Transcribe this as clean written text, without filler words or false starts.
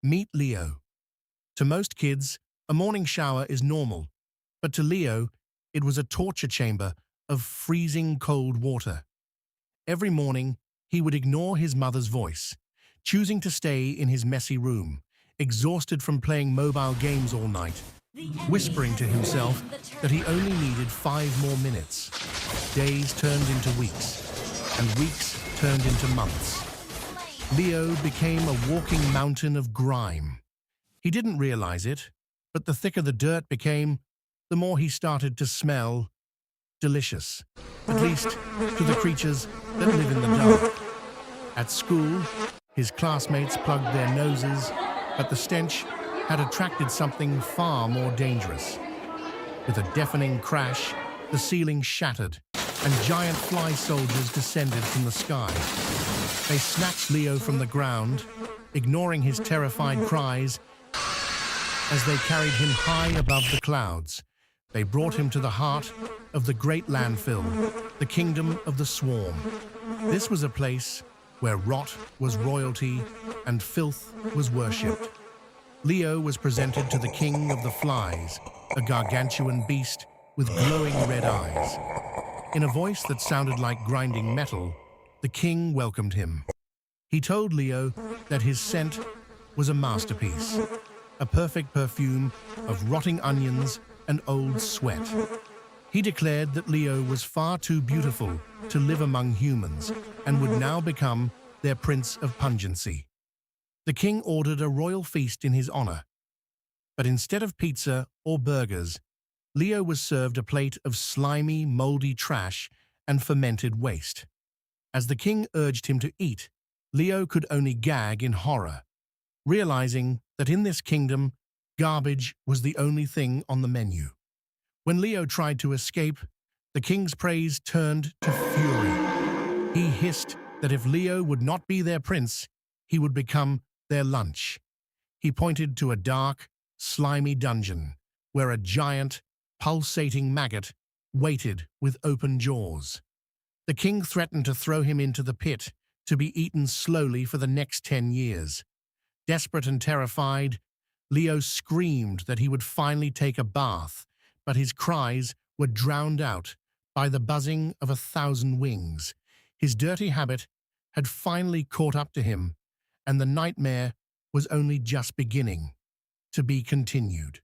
Meet Leo. To most kids, a morning shower is normal, but to Leo, it was a torture chamber of freezing cold water. Every morning, he would ignore his mother's voice, choosing to stay in his messy room, exhausted from playing mobile games all night, whispering to himself that he only needed 5 more minutes. Days turned into weeks, and weeks turned into months. Leo became a walking mountain of grime. He didn't realize it, but the thicker the dirt became, the more he started to smell delicious, at least to the creatures that live in the dark. At school, his classmates plugged their noses, but the stench had attracted something far more dangerous. With a deafening crash, the ceiling shattered, and giant fly soldiers descended from the sky. They snatched Leo from the ground, ignoring his terrified cries as they carried him high above the clouds. They brought him to the heart of the Great Landfill, the kingdom of the swarm. This was a place where rot was royalty and filth was worshipped. Leo was presented to the king of the flies, a gargantuan beast with glowing red eyes. In a voice that sounded like grinding metal, the king welcomed him. He told Leo that his scent was a masterpiece, a perfect perfume of rotting onions and old sweat. He declared that Leo was far too beautiful to live among humans and would now become their prince of pungency. The king ordered a royal feast in his honor, but instead of pizza or burgers, Leo was served a plate of slimy, moldy trash and fermented waste. As the king urged him to eat, Leo could only gag in horror, realizing that in this kingdom, garbage was the only thing on the menu. When Leo tried to escape, the king's praise turned to fury. He hissed that if Leo would not be their prince, he would become their lunch. He pointed to a dark, slimy dungeon where a giant, pulsating maggot waited with open jaws. The king threatened to throw him into the pit to be eaten slowly for the next 10 years. Desperate and terrified, Leo screamed that he would finally take a bath, but his cries were drowned out by the buzzing of 1,000 wings. His dirty habit had finally caught up to him, and the nightmare was only just beginning. To be continued.